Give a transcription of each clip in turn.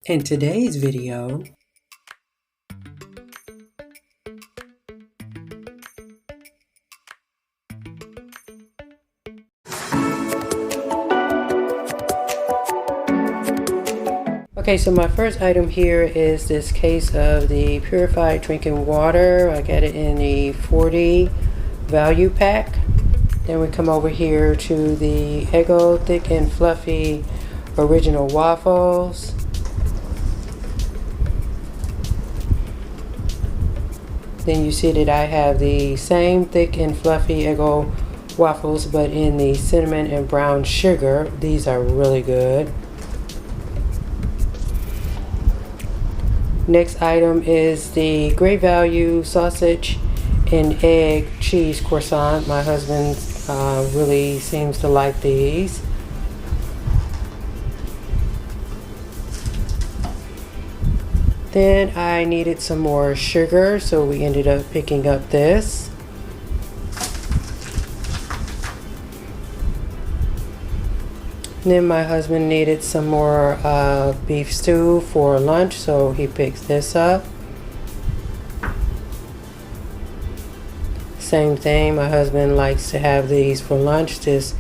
In today's video, okay, so my first item here is this case of the Purified drinking water. I got it in the 40 value pack. Then we come over here to the Eggo thick and fluffy original waffles. Then you see that I have the same thick and fluffy Eggo waffles, but in the cinnamon and brown sugar. These are really good. Next item is the Great Value sausage and egg cheese croissant. My husband really seems to like these. Then I needed some more sugar, so we ended up picking up this. Then my husband needed some more beef stew for lunch, so he picked this up. Same thing, my husband likes to have these for lunch, this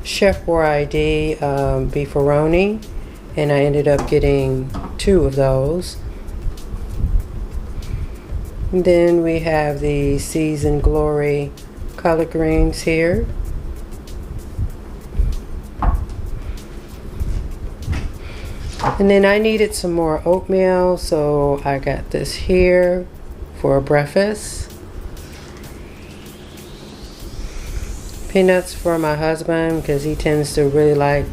Chef ID beefaroni, and I ended up getting 2 of those. And then we have the Seasoned Glory collard greens here. And then I needed some more oatmeal, so I got this here for breakfast. Peanuts for my husband because he tends to really like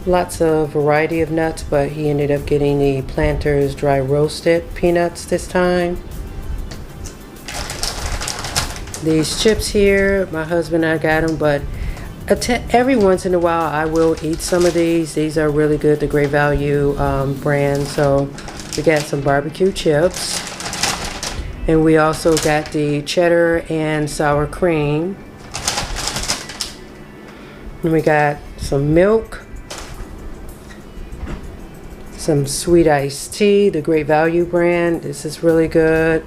lots of variety of nuts, but he ended up getting the Planters dry roasted peanuts this time. These chips here, my husband and I got them, but every once in a while I will eat some of these. These are really good, the Great Value brand. So we got some barbecue chips, and we also got the cheddar and sour cream. And we got some milk, some sweet iced tea, the Great Value brand. This is really good.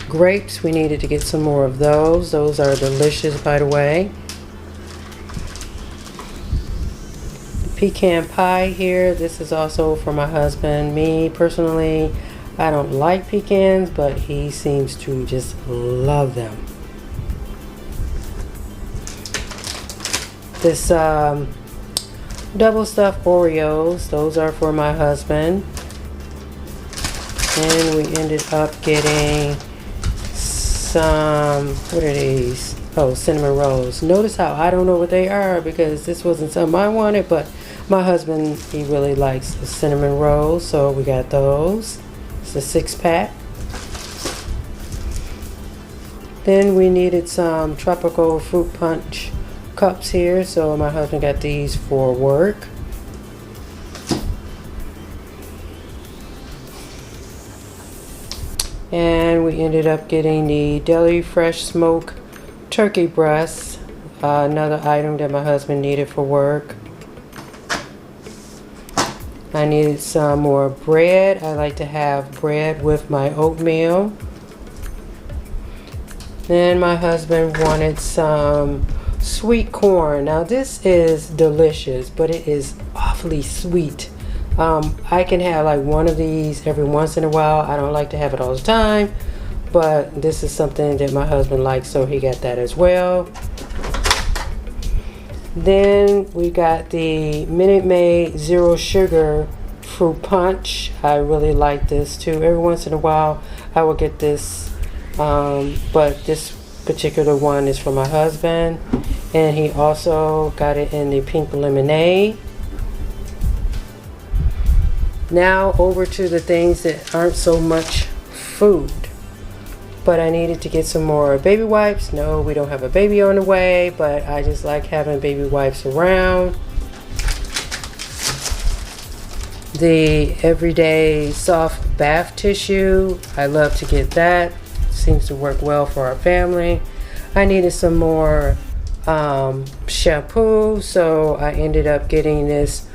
Grapes, we needed to get some more of those. Those are delicious, by the way. The pecan pie here, this is also for my husband. Me, personally, I don't like pecans, but he seems to just love them. This double stuffed Oreos, those are for my husband. And we ended up getting some, what are these? Oh, cinnamon rolls. Notice how I don't know what they are because this wasn't something I wanted, but my husband, he really likes the cinnamon rolls, so we got those. It's a 6-pack. Then we needed some tropical fruit punch cups here, so my husband got these for work. And we ended up getting the Deli fresh smoke turkey breast, another item that my husband needed for work. I needed some more bread. I like to have bread with my oatmeal. Then my husband wanted some sweet corn. Now this is delicious, but it is awfully sweet. I can have like one of these every once in a while. I don't like to have it all the time, but this is something that my husband likes, so he got that as well. Then we got the Minute Maid Zero Sugar Fruit Punch. I really like this too. Every once in a while I will get this, but this particular one is for my husband, and he also got it in the pink lemonade. Now over to the things that aren't so much food, but I needed to get some more baby wipes. No, we don't have a baby on the way, but I just like having baby wipes around. The everyday soft bath tissue, I love to get that. Seems to work well for our family. I needed some more shampoo, so I ended up getting this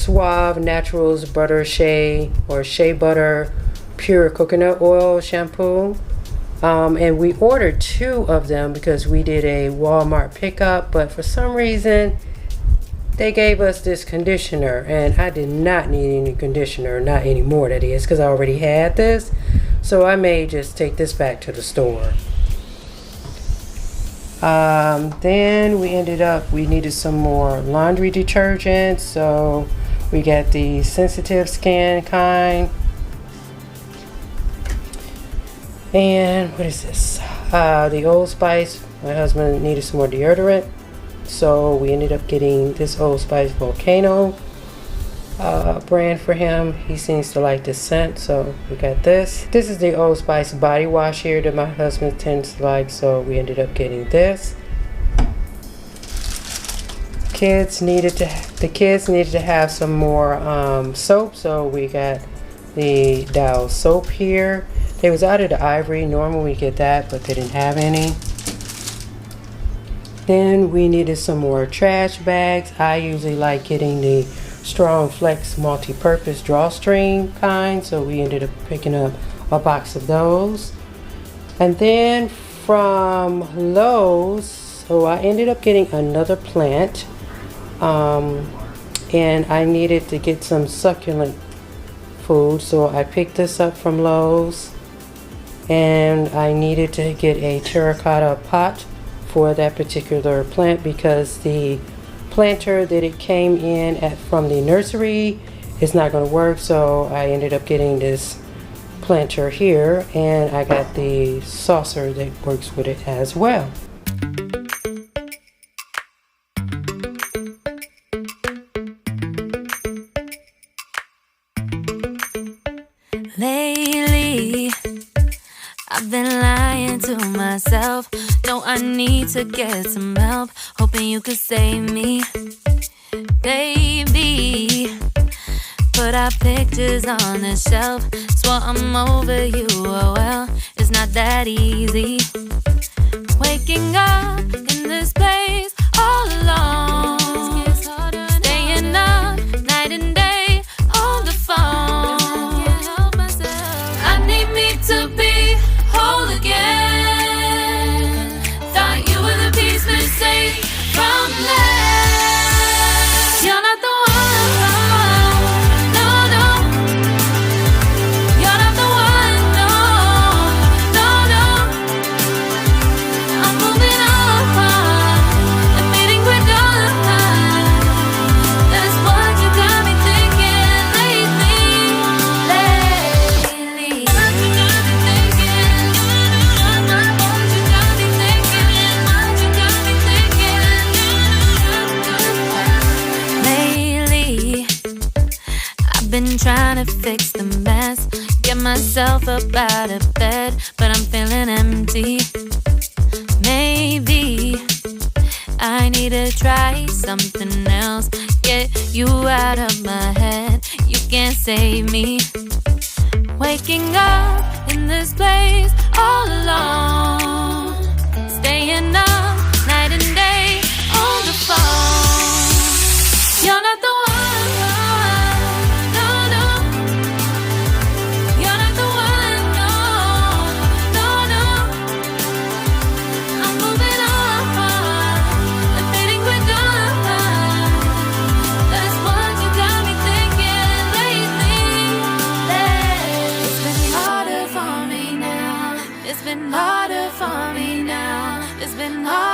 Suave Naturals Butter Shea or Shea Butter Pure Coconut Oil Shampoo. And we ordered 2 of them because we did a Walmart pickup, but for some reason they gave us this conditioner, and I did not need any conditioner, not anymore that is, because I already had this. So I may just take this back to the store. Then we needed some more laundry detergent, so we got the sensitive skin kind. And what is this? The Old Spice. My husband needed some more deodorant, so we ended up getting this Old Spice Volcano brand for him. He seems to like the scent, so we got this. This is the Old Spice body wash here that my husband tends to like, so we ended up getting this. The kids needed to have some more soap, so we got the Dow soap here. They was out of the Ivory. Normally we get that, but they didn't have any. Then we needed some more trash bags. I usually like getting the Strong Flex multi-purpose drawstring kind, so we ended up picking up a box of those. And then from Lowe's, so I ended up getting another plant, and I needed to get some succulent food, so I picked this up from Lowe's. And I needed to get a terracotta pot for that particular plant because the planter that it came in from the nursery is not going to work, so I ended up getting this planter here, and I got the saucer that works with it as well. Lately I've been lying to myself. No, I need to get some help. Hoping you could save me, baby. Put our pictures on the shelf. Swore I'm over you, oh well, it's not that easy. Waking up in this place all alone, staying up night and day on the phone. I need me to be whole again. Thought you were the piece missing from last. You're not the one, no, no. You're not the one, no, no, no. I'm moving on, admitting we're done. That's what you got me thinking lately. What you got me thinking. What you got me thinking. What you got me thinking. Lately, I've been trying to fix the mess, get myself up out of bed, but I'm feeling empty. Maybe I need to try something else. Get you out of my head, you can't save me. Waking up in this place all alone, staying up night and day on the phone. You're not the one, no, no. You're not the one, no, no, no. I'm moving on, admitting we're done. That's what you got me thinking lately. It's been harder for me now. It's been harder for me now. It's been harder.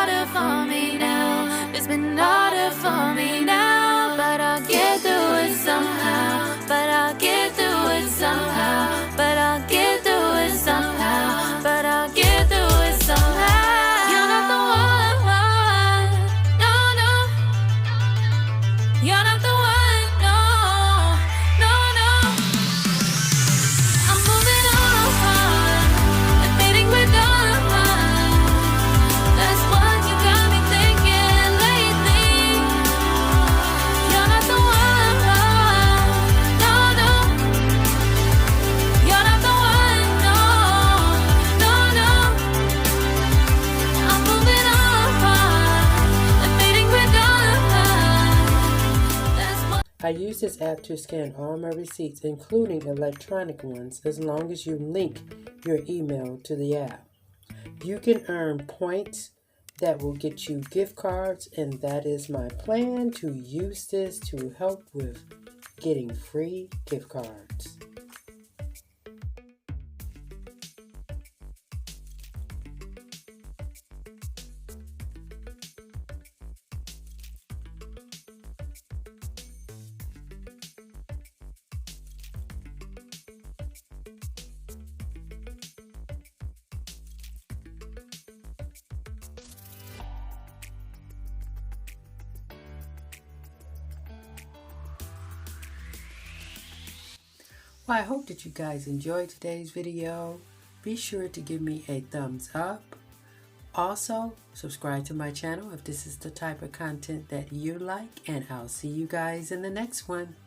use this app to scan all my receipts, including electronic ones, as long as you link your email to the app. You can earn points that will get you gift cards, and that is my plan, to use this to help with getting free gift cards. Well, I hope that you guys enjoyed today's video. Be sure to give me a thumbs up. Also, subscribe to my channel if this is the type of content that you like, and I'll see you guys in the next one.